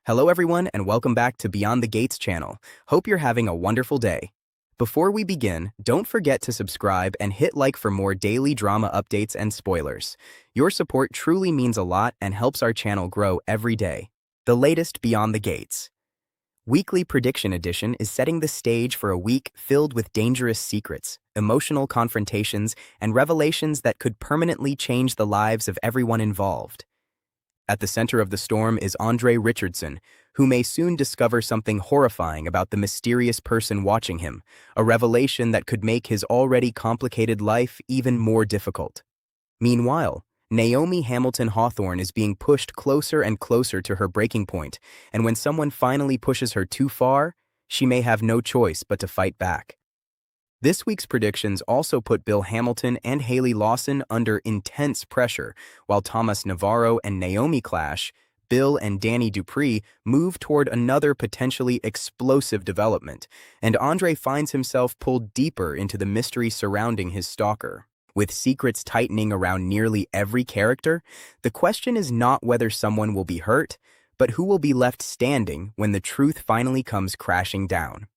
Hello everyone and welcome back to Beyond the Gates channel. Hope you're having a wonderful day. Before we begin, don't forget to subscribe and hit like for more daily drama updates and spoilers. Your support truly means a lot and helps our channel grow every day. The latest Beyond the Gates. Weekly Prediction Edition is setting the stage for a week filled with dangerous secrets, emotional confrontations, and revelations that could permanently change the lives of everyone involved. At the center of the storm is Andre Richardson, who may soon discover something horrifying about the mysterious person watching him, a revelation that could make his already complicated life even more difficult. Meanwhile, Naomi Hamilton Hawthorne is being pushed closer and closer to her breaking point, and when someone finally pushes her too far, she may have no choice but to fight back. This week's predictions also put Bill Hamilton and Haley Lawson under intense pressure. While Thomas Navarro and Naomi clash, Bill and Danny Dupree move toward another potentially explosive development, and Andre finds himself pulled deeper into the mystery surrounding his stalker. With secrets tightening around nearly every character, the question is not whether someone will be hurt, but who will be left standing when the truth finally comes crashing down.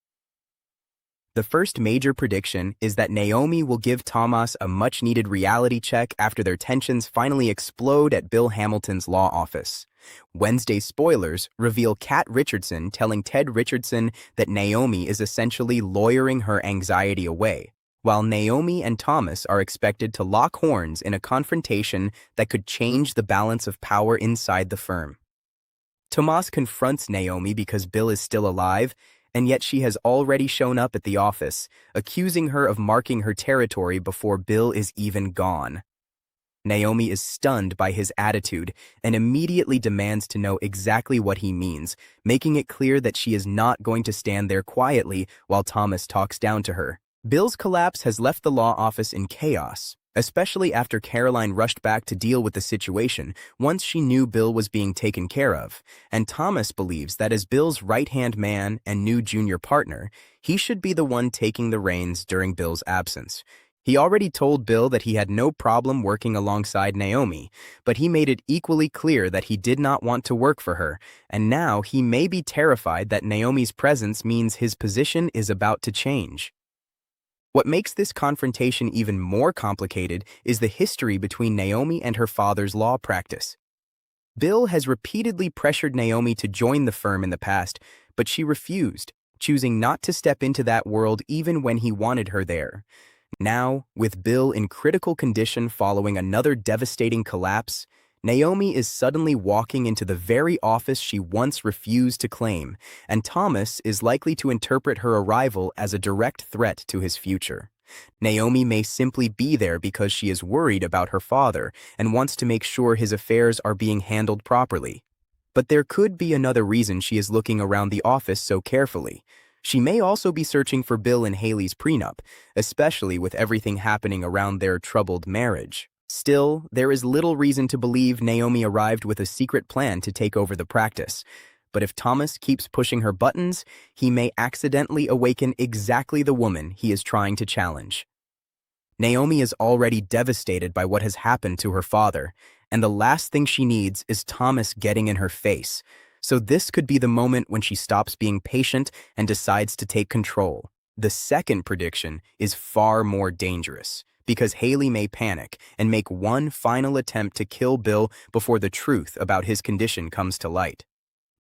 The first major prediction is that Naomi will give Thomas a much-needed reality check after their tensions finally explode at Bill Hamilton's law office. Wednesday's spoilers reveal Kat Richardson telling Ted Richardson that Naomi is essentially lawyering her anxiety away, while Naomi and Thomas are expected to lock horns in a confrontation that could change the balance of power inside the firm. Thomas confronts Naomi because Bill is still alive, and yet she has already shown up at the office, accusing her of marking her territory before Bill is even gone. Naomi is stunned by his attitude and immediately demands to know exactly what he means, making it clear that she is not going to stand there quietly while Thomas talks down to her. Bill's collapse has left the law office in chaos, especially after Caroline rushed back to deal with the situation once she knew Bill was being taken care of, and Thomas believes that as Bill's right-hand man and new junior partner, he should be the one taking the reins during Bill's absence. He already told Bill that he had no problem working alongside Naomi, but he made it equally clear that he did not want to work for her, and now he may be terrified that Naomi's presence means his position is about to change. What makes this confrontation even more complicated is the history between Naomi and her father's law practice. Bill has repeatedly pressured Naomi to join the firm in the past, but she refused, choosing not to step into that world even when he wanted her there. Now, with Bill in critical condition following another devastating collapse, Naomi is suddenly walking into the very office she once refused to claim, and Thomas is likely to interpret her arrival as a direct threat to his future. Naomi may simply be there because she is worried about her father and wants to make sure his affairs are being handled properly. But there could be another reason she is looking around the office so carefully. She may also be searching for Bill and Haley's prenup, especially with everything happening around their troubled marriage. Still, there is little reason to believe Naomi arrived with a secret plan to take over the practice. But if Thomas keeps pushing her buttons, he may accidentally awaken exactly the woman he is trying to challenge. Naomi is already devastated by what has happened to her father, and the last thing she needs is Thomas getting in her face. So this could be the moment when she stops being patient and decides to take control. The second prediction is far more dangerous, because Haley may panic and make one final attempt to kill Bill before the truth about his condition comes to light.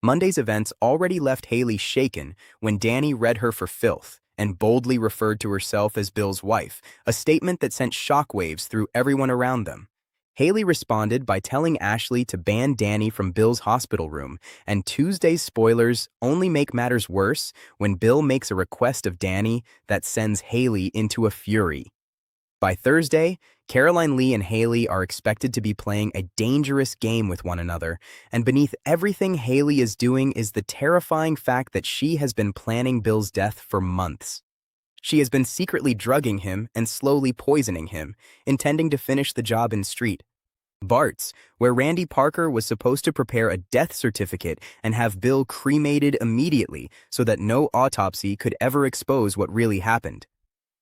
Monday's events already left Haley shaken when Danny read her for filth and boldly referred to herself as Bill's wife, a statement that sent shockwaves through everyone around them. Haley responded by telling Ashley to ban Danny from Bill's hospital room, and Tuesday's spoilers only make matters worse when Bill makes a request of Danny that sends Haley into a fury. By Thursday, Caroline Lee and Haley are expected to be playing a dangerous game with one another, and beneath everything Haley is doing is the terrifying fact that she has been planning Bill's death for months. She has been secretly drugging him and slowly poisoning him, intending to finish the job in Street Bart's, where Randy Parker was supposed to prepare a death certificate and have Bill cremated immediately so that no autopsy could ever expose what really happened.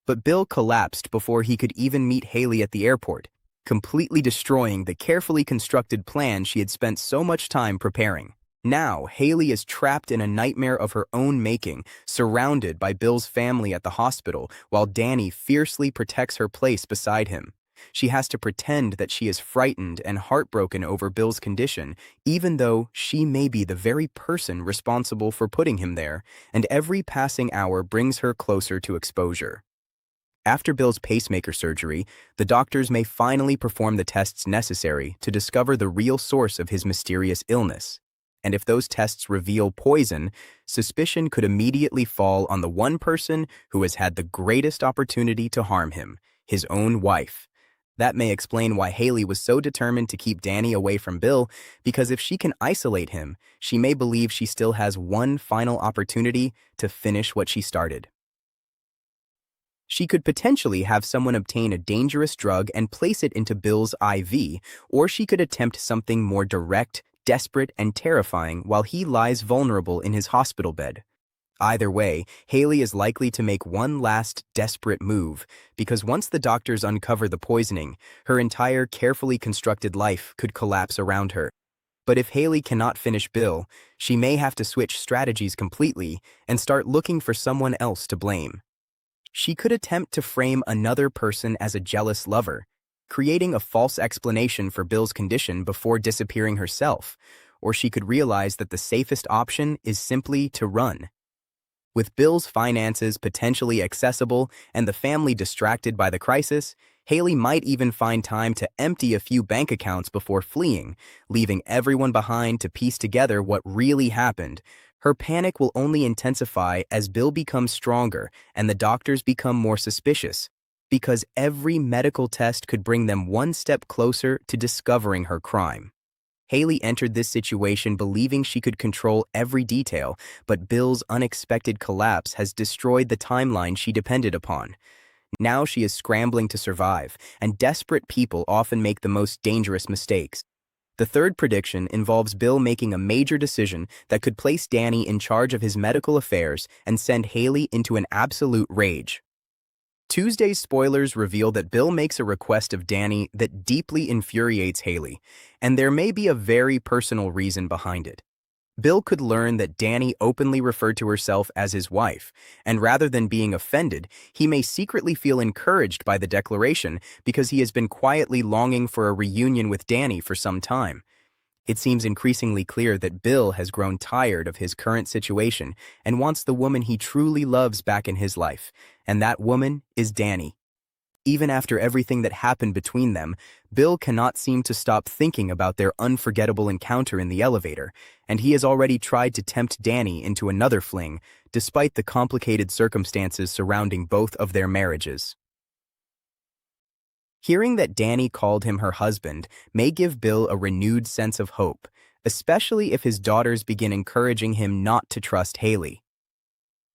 But Bill collapsed before he could even meet Haley at the airport, completely destroying the carefully constructed plan she had spent so much time preparing. Now, Haley is trapped in a nightmare of her own making, surrounded by Bill's family at the hospital, while Danny fiercely protects her place beside him. She has to pretend that she is frightened and heartbroken over Bill's condition, even though she may be the very person responsible for putting him there, and every passing hour brings her closer to exposure. After Bill's pacemaker surgery, the doctors may finally perform the tests necessary to discover the real source of his mysterious illness. And if those tests reveal poison, suspicion could immediately fall on the one person who has had the greatest opportunity to harm him, his own wife. That may explain why Haley was so determined to keep Danny away from Bill, because if she can isolate him, she may believe she still has one final opportunity to finish what she started. She could potentially have someone obtain a dangerous drug and place it into Bill's IV, or she could attempt something more direct, desperate, and terrifying while he lies vulnerable in his hospital bed. Either way, Haley is likely to make one last desperate move, because once the doctors uncover the poisoning, her entire carefully constructed life could collapse around her. But if Haley cannot finish Bill, she may have to switch strategies completely and start looking for someone else to blame. She could attempt to frame another person as a jealous lover, creating a false explanation for Bill's condition before disappearing herself, or she could realize that the safest option is simply to run. With Bill's finances potentially accessible and the family distracted by the crisis, Haley might even find time to empty a few bank accounts before fleeing, leaving everyone behind to piece together what really happened. Her panic will only intensify as Bill becomes stronger and the doctors become more suspicious, because every medical test could bring them one step closer to discovering her crime. Haley entered this situation believing she could control every detail, but Bill's unexpected collapse has destroyed the timeline she depended upon. Now she is scrambling to survive, and desperate people often make the most dangerous mistakes. The third prediction involves Bill making a major decision that could place Danny in charge of his medical affairs and send Haley into an absolute rage. Tuesday's spoilers reveal that Bill makes a request of Danny that deeply infuriates Haley, and there may be a very personal reason behind it. Bill could learn that Danny openly referred to herself as his wife, and rather than being offended, he may secretly feel encouraged by the declaration because he has been quietly longing for a reunion with Danny for some time. It seems increasingly clear that Bill has grown tired of his current situation and wants the woman he truly loves back in his life, and that woman is Danny. Even after everything that happened between them, Bill cannot seem to stop thinking about their unforgettable encounter in the elevator, and he has already tried to tempt Danny into another fling, despite the complicated circumstances surrounding both of their marriages. Hearing that Danny called him her husband may give Bill a renewed sense of hope, especially if his daughters begin encouraging him not to trust Haley.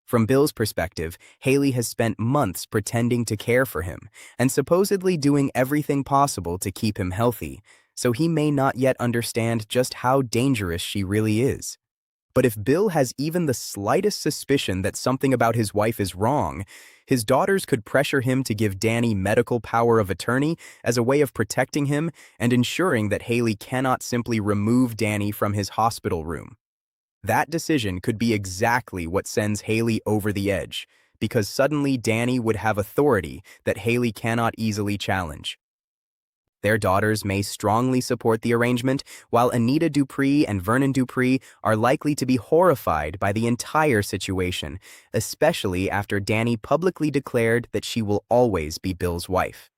From Bill's perspective, Haley has spent months pretending to care for him and supposedly doing everything possible to keep him healthy, so he may not yet understand just how dangerous she really is. But if Bill has even the slightest suspicion that something about his wife is wrong, his daughters could pressure him to give Danny medical power of attorney as a way of protecting him and ensuring that Haley cannot simply remove Danny from his hospital room. That decision could be exactly what sends Haley over the edge, because suddenly Danny would have authority that Haley cannot easily challenge. Their daughters may strongly support the arrangement, while Anita Dupree and Vernon Dupree are likely to be horrified by the entire situation, especially after Danny publicly declared that she will always be Bill's wife.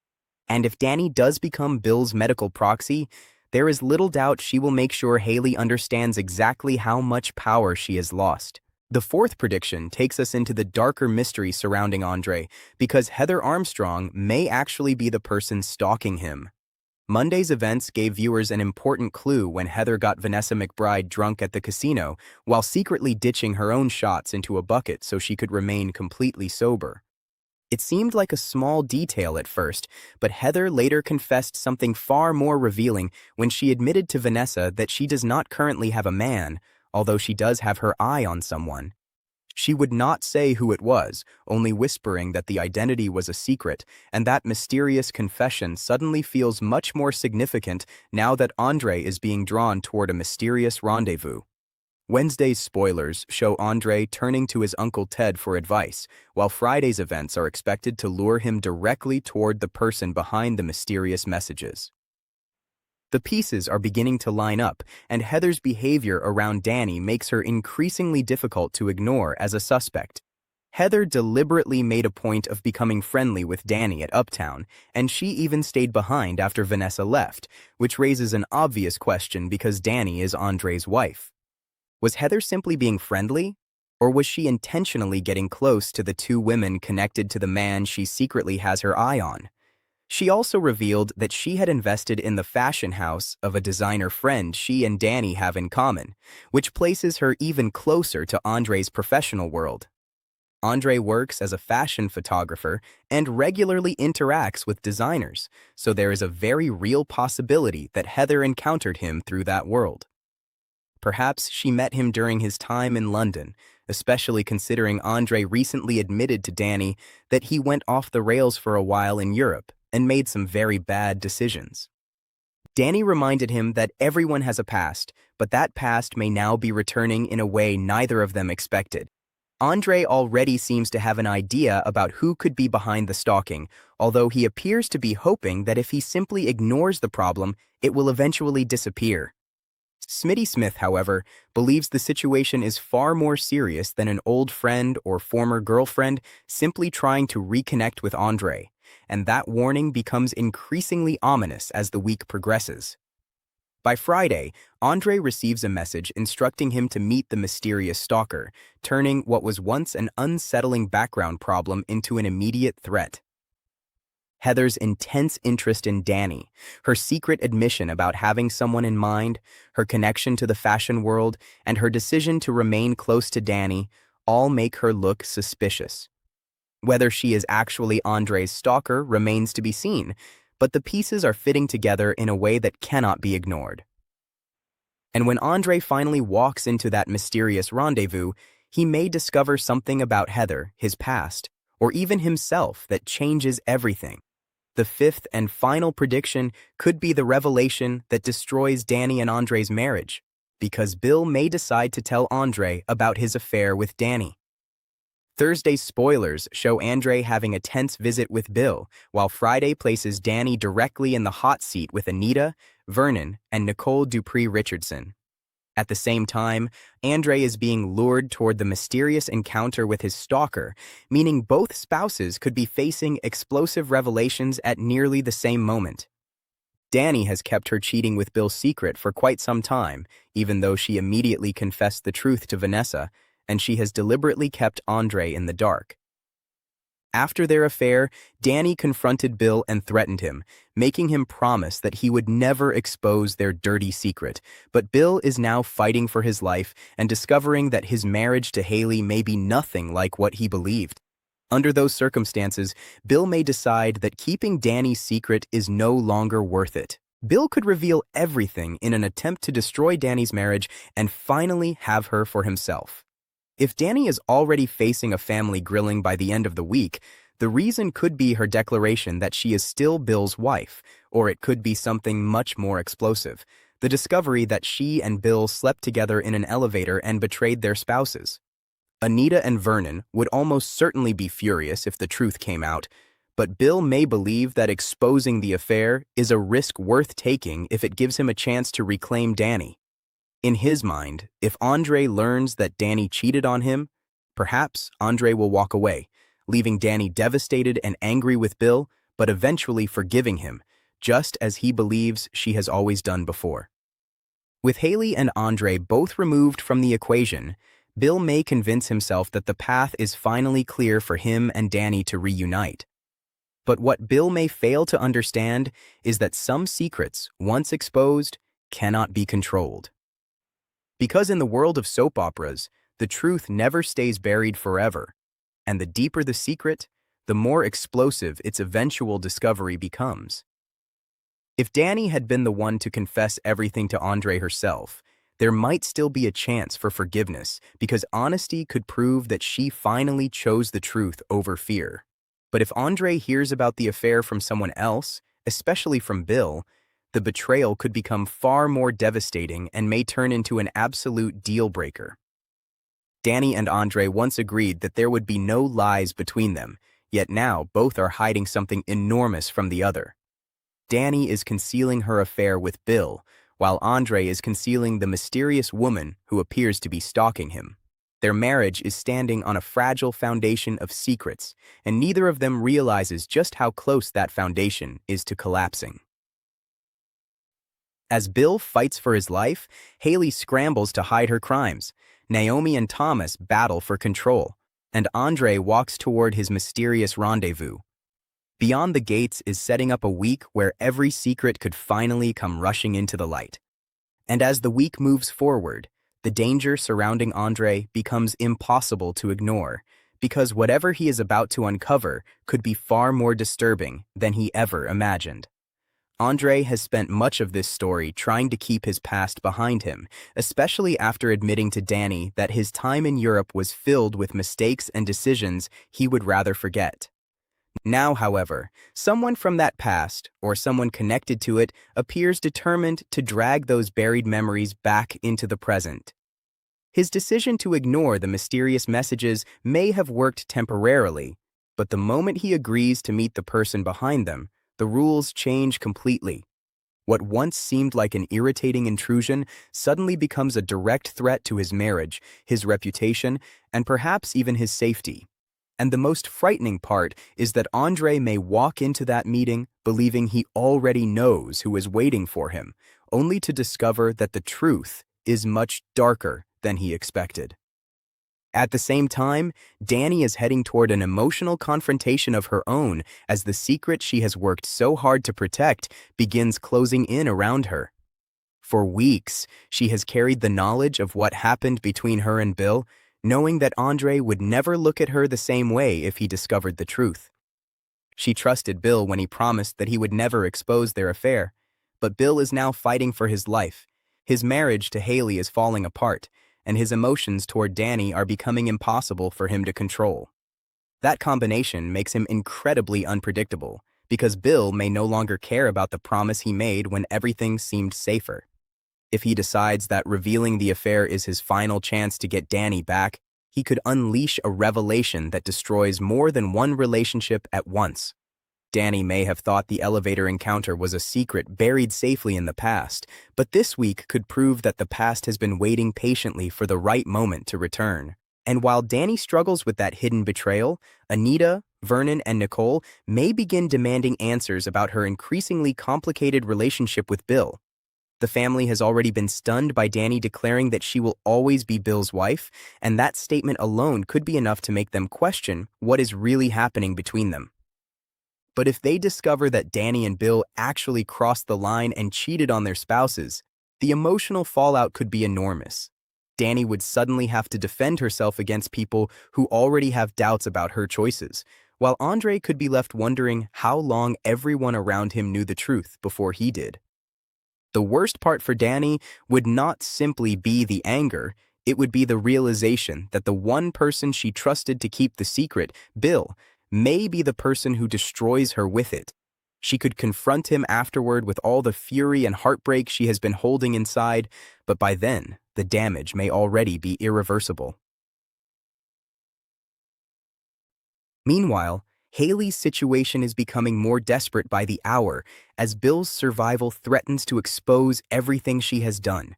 And if Danny does become Bill's medical proxy, there is little doubt she will make sure Haley understands exactly how much power she has lost. The fourth prediction takes us into the darker mystery surrounding Andre, because Heather Armstrong may actually be the person stalking him. Monday's events gave viewers an important clue when Heather got Vanessa McBride drunk at the casino, while secretly ditching her own shots into a bucket so she could remain completely sober. It seemed like a small detail at first, but Heather later confessed something far more revealing when she admitted to Vanessa that she does not currently have a man, although she does have her eye on someone. She would not say who it was, only whispering that the identity was a secret, and that mysterious confession suddenly feels much more significant now that Andre is being drawn toward a mysterious rendezvous. Wednesday's spoilers show Andre turning to his Uncle Ted for advice, while Friday's events are expected to lure him directly toward the person behind the mysterious messages. The pieces are beginning to line up, and Heather's behavior around Danny makes her increasingly difficult to ignore as a suspect. Heather deliberately made a point of becoming friendly with Danny at Uptown, and she even stayed behind after Vanessa left, which raises an obvious question because Danny is Andre's wife. Was Heather simply being friendly? Or was she intentionally getting close to the two women connected to the man she secretly has her eye on? She also revealed that she had invested in the fashion house of a designer friend she and Danny have in common, which places her even closer to Andre's professional world. Andre works as a fashion photographer and regularly interacts with designers, so there is a very real possibility that Heather encountered him through that world. Perhaps she met him during his time in London, especially considering Andre recently admitted to Danny that he went off the rails for a while in Europe and made some very bad decisions. Danny reminded him that everyone has a past, but that past may now be returning in a way neither of them expected. Andre already seems to have an idea about who could be behind the stalking, although he appears to be hoping that if he simply ignores the problem, it will eventually disappear. Smitty Smith, however, believes the situation is far more serious than an old friend or former girlfriend simply trying to reconnect with Andre, and that warning becomes increasingly ominous as the week progresses. By Friday, Andre receives a message instructing him to meet the mysterious stalker, turning what was once an unsettling background problem into an immediate threat. Heather's intense interest in Danny, her secret admission about having someone in mind, her connection to the fashion world, and her decision to remain close to Danny all make her look suspicious. Whether she is actually Andre's stalker remains to be seen, but the pieces are fitting together in a way that cannot be ignored. And when Andre finally walks into that mysterious rendezvous, he may discover something about Heather, his past, or even himself that changes everything. The fifth and final prediction could be the revelation that destroys Danny and Andre's marriage, because Bill may decide to tell Andre about his affair with Danny. Thursday's spoilers show Andre having a tense visit with Bill, while Friday places Danny directly in the hot seat with Anita, Vernon, and Nicole Dupree Richardson. At the same time, Andre is being lured toward the mysterious encounter with his stalker, meaning both spouses could be facing explosive revelations at nearly the same moment. Danny has kept her cheating with Bill secret for quite some time, even though she immediately confessed the truth to Vanessa, and she has deliberately kept Andre in the dark. After their affair, Danny confronted Bill and threatened him, making him promise that he would never expose their dirty secret. But Bill is now fighting for his life and discovering that his marriage to Haley may be nothing like what he believed. Under those circumstances, Bill may decide that keeping Danny's secret is no longer worth it. Bill could reveal everything in an attempt to destroy Danny's marriage and finally have her for himself. If Danny is already facing a family grilling by the end of the week, the reason could be her declaration that she is still Bill's wife, or it could be something much more explosive, the discovery that she and Bill slept together in an elevator and betrayed their spouses. Anita and Vernon would almost certainly be furious if the truth came out, but Bill may believe that exposing the affair is a risk worth taking if it gives him a chance to reclaim Danny. In his mind, if Andre learns that Danny cheated on him, perhaps Andre will walk away, leaving Danny devastated and angry with Bill, but eventually forgiving him, just as he believes she has always done before. With Haley and Andre both removed from the equation, Bill may convince himself that the path is finally clear for him and Danny to reunite. But what Bill may fail to understand is that some secrets, once exposed, cannot be controlled. Because in the world of soap operas, the truth never stays buried forever, and the deeper the secret, the more explosive its eventual discovery becomes. If Danny had been the one to confess everything to Andre herself, there might still be a chance for forgiveness because honesty could prove that she finally chose the truth over fear. But if Andre hears about the affair from someone else, especially from Bill, the betrayal could become far more devastating and may turn into an absolute deal-breaker. Danny and Andre once agreed that there would be no lies between them, yet now both are hiding something enormous from the other. Danny is concealing her affair with Bill, while Andre is concealing the mysterious woman who appears to be stalking him. Their marriage is standing on a fragile foundation of secrets, and neither of them realizes just how close that foundation is to collapsing. As Bill fights for his life, Haley scrambles to hide her crimes. Naomi and Thomas battle for control, and Andre walks toward his mysterious rendezvous. Beyond the Gates is setting up a week where every secret could finally come rushing into the light. And as the week moves forward, the danger surrounding Andre becomes impossible to ignore, because whatever he is about to uncover could be far more disturbing than he ever imagined. Andre has spent much of this story trying to keep his past behind him, especially after admitting to Danny that his time in Europe was filled with mistakes and decisions he would rather forget. Now, however, someone from that past, or someone connected to it, appears determined to drag those buried memories back into the present. His decision to ignore the mysterious messages may have worked temporarily, but the moment he agrees to meet the person behind them, the rules change completely. What once seemed like an irritating intrusion suddenly becomes a direct threat to his marriage, his reputation, and perhaps even his safety. And the most frightening part is that Andre may walk into that meeting believing he already knows who is waiting for him, only to discover that the truth is much darker than he expected. At the same time, Danny is heading toward an emotional confrontation of her own as the secret she has worked so hard to protect begins closing in around her. For weeks, she has carried the knowledge of what happened between her and Bill, knowing that Andre would never look at her the same way if he discovered the truth. She trusted Bill when he promised that he would never expose their affair, but Bill is now fighting for his life. His marriage to Haley is falling apart, and his emotions toward Danny are becoming impossible for him to control. That combination makes him incredibly unpredictable, because Bill may no longer care about the promise he made when everything seemed safer. If he decides that revealing the affair is his final chance to get Danny back, he could unleash a revelation that destroys more than one relationship at once. Danny may have thought the elevator encounter was a secret buried safely in the past, but this week could prove that the past has been waiting patiently for the right moment to return. And while Danny struggles with that hidden betrayal, Anita, Vernon, and Nicole may begin demanding answers about her increasingly complicated relationship with Bill. The family has already been stunned by Danny declaring that she will always be Bill's wife, and that statement alone could be enough to make them question what is really happening between them. But if they discover that Danny and Bill actually crossed the line and cheated on their spouses, the emotional fallout could be enormous. Danny would suddenly have to defend herself against people who already have doubts about her choices, while Andre could be left wondering how long everyone around him knew the truth before he did. The worst part for Danny would not simply be the anger, it would be the realization that the one person she trusted to keep the secret, Bill, may be the person who destroys her with it. She could confront him afterward with all the fury and heartbreak she has been holding inside, but by then, the damage may already be irreversible. Meanwhile, Haley's situation is becoming more desperate by the hour as Bill's survival threatens to expose everything she has done.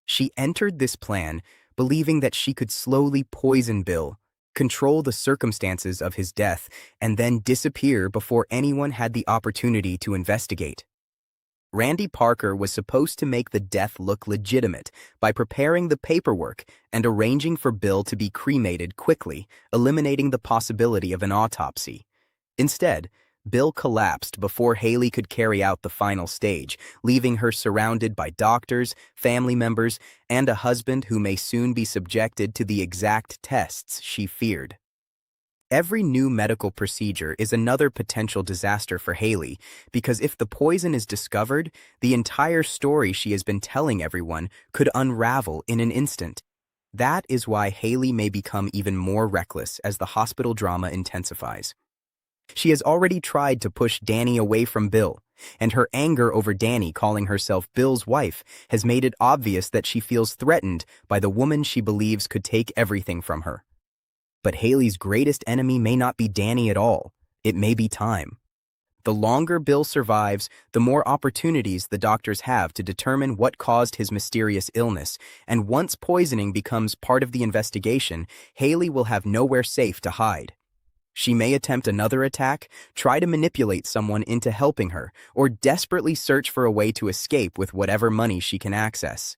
She entered this plan believing that she could slowly poison Bill, control the circumstances of his death, and then disappear before anyone had the opportunity to investigate. Randy Parker was supposed to make the death look legitimate by preparing the paperwork and arranging for Bill to be cremated quickly, eliminating the possibility of an autopsy. Instead, Bill collapsed before Haley could carry out the final stage, leaving her surrounded by doctors, family members, and a husband who may soon be subjected to the exact tests she feared. Every new medical procedure is another potential disaster for Haley, because if the poison is discovered, the entire story she has been telling everyone could unravel in an instant. That is why Haley may become even more reckless as the hospital drama intensifies. She has already tried to push Danny away from Bill, And her anger over Danny calling herself Bill's wife has made it obvious that she feels threatened by the woman she believes could take everything from her. But Haley's greatest enemy may not be Danny at all. It may be time. The longer Bill survives, the more opportunities the doctors have to determine what caused his mysterious illness, and once poisoning becomes part of the investigation, Haley will have nowhere safe to hide. She may attempt another attack, try to manipulate someone into helping her, or desperately search for a way to escape with whatever money she can access.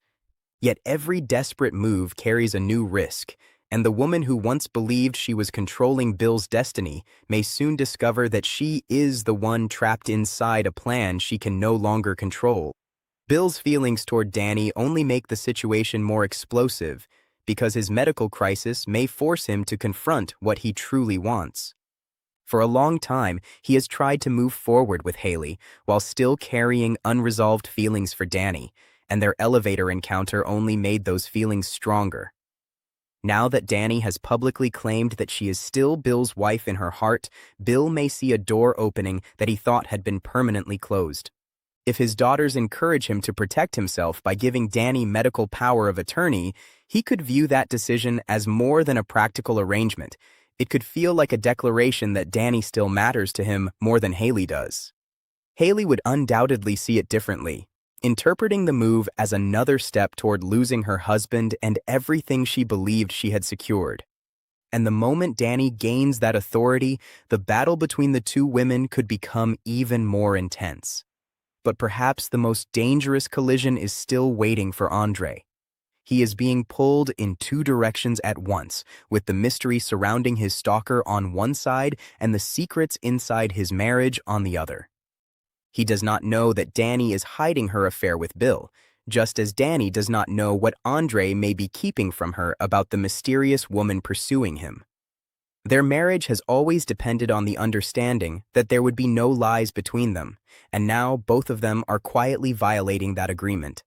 Yet every desperate move carries a new risk, and the woman who once believed she was controlling Bill's destiny may soon discover that she is the one trapped inside a plan she can no longer control. Bill's feelings toward Danny only make the situation more explosive, because his medical crisis may force him to confront what he truly wants. For a long time, he has tried to move forward with Haley while still carrying unresolved feelings for Danny, and their elevator encounter only made those feelings stronger. Now that Danny has publicly claimed that she is still Bill's wife in her heart, Bill may see a door opening that he thought had been permanently closed. If his daughters encourage him to protect himself by giving Danny medical power of attorney, he could view that decision as more than a practical arrangement. It could feel like a declaration that Danny still matters to him more than Haley does. Haley would undoubtedly see it differently, interpreting the move as another step toward losing her husband and everything she believed she had secured. And the moment Danny gains that authority, the battle between the two women could become even more intense. But perhaps the most dangerous collision is still waiting for Andre. He is being pulled in two directions at once, with the mystery surrounding his stalker on one side and the secrets inside his marriage on the other. He does not know that Danny is hiding her affair with Bill, just as Danny does not know what Andre may be keeping from her about the mysterious woman pursuing him. Their marriage has always depended on the understanding that there would be no lies between them, and now both of them are quietly violating that agreement.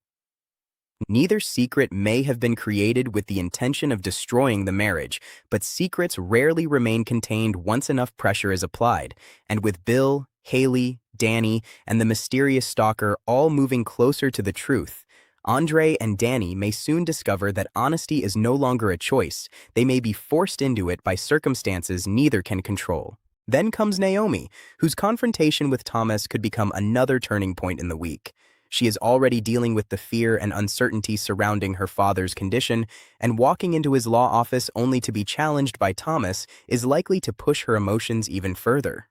Neither secret may have been created with the intention of destroying the marriage, but secrets rarely remain contained once enough pressure is applied, and with Bill, Haley, Danny, and the mysterious stalker all moving closer to the truth, Andre and Danny may soon discover that honesty is no longer a choice. They may be forced into it by circumstances neither can control. Then comes Naomi, whose confrontation with Thomas could become another turning point in the week. She is already dealing with the fear and uncertainty surrounding her father's condition, and walking into his law office only to be challenged by Thomas is likely to push her emotions even further.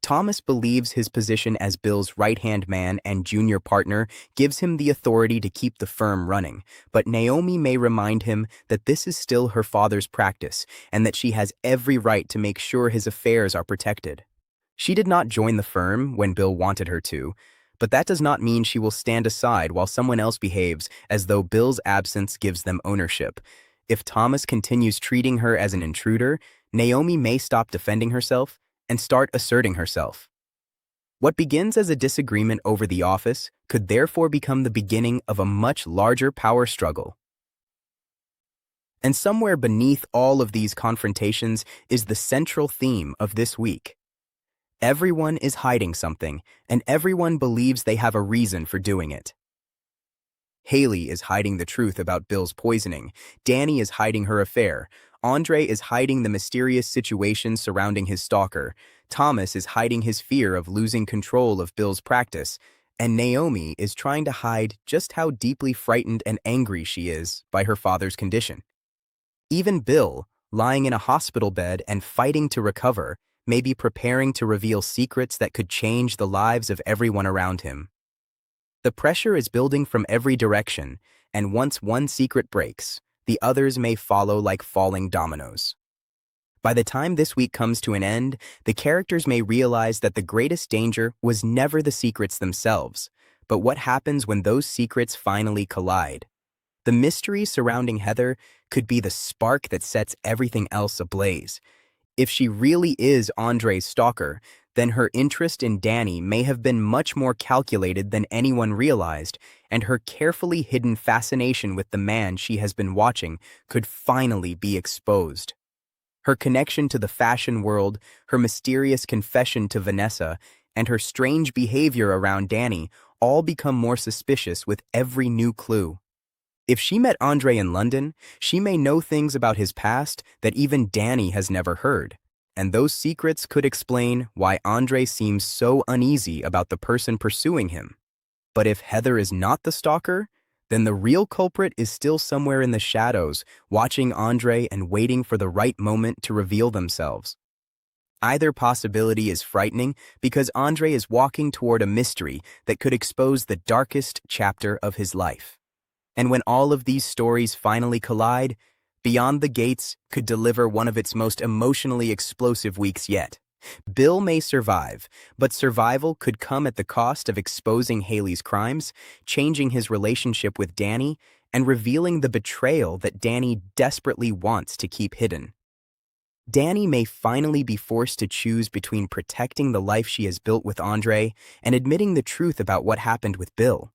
Thomas believes his position as Bill's right-hand man and junior partner gives him the authority to keep the firm running, but Naomi may remind him that this is still her father's practice and that she has every right to make sure his affairs are protected. She did not join the firm when Bill wanted her to, but that does not mean she will stand aside while someone else behaves as though Bill's absence gives them ownership. If Thomas continues treating her as an intruder, Naomi may stop defending herself and start asserting herself. What begins as a disagreement over the office could therefore become the beginning of a much larger power struggle. And somewhere beneath all of these confrontations is the central theme of this week. Everyone is hiding something, and everyone believes they have a reason for doing it. Haley is hiding the truth about Bill's poisoning. Danny is hiding her affair. Andre is hiding the mysterious situation surrounding his stalker. Thomas is hiding his fear of losing control of Bill's practice. And Naomi is trying to hide just how deeply frightened and angry she is by her father's condition. Even Bill, lying in a hospital bed and fighting to recover, may be preparing to reveal secrets that could change the lives of everyone around him. The pressure is building from every direction, and once one secret breaks, the others may follow like falling dominoes. By the time this week comes to an end, the characters may realize that the greatest danger was never the secrets themselves, but what happens when those secrets finally collide. The mystery surrounding Heather could be the spark that sets everything else ablaze. If she really is Andre's stalker, then her interest in Danny may have been much more calculated than anyone realized, and her carefully hidden fascination with the man she has been watching could finally be exposed. Her connection to the fashion world, her mysterious confession to Vanessa, and her strange behavior around Danny all become more suspicious with every new clue. If she met Andre in London, she may know things about his past that even Danny has never heard. And those secrets could explain why Andre seems so uneasy about the person pursuing him. But if Heather is not the stalker, then the real culprit is still somewhere in the shadows, watching Andre and waiting for the right moment to reveal themselves. Either possibility is frightening because Andre is walking toward a mystery that could expose the darkest chapter of his life. And when all of these stories finally collide, Beyond the Gates could deliver one of its most emotionally explosive weeks yet. Bill may survive, but survival could come at the cost of exposing Haley's crimes, changing his relationship with Danny, and revealing the betrayal that Danny desperately wants to keep hidden. Danny may finally be forced to choose between protecting the life she has built with Andre and admitting the truth about what happened with Bill.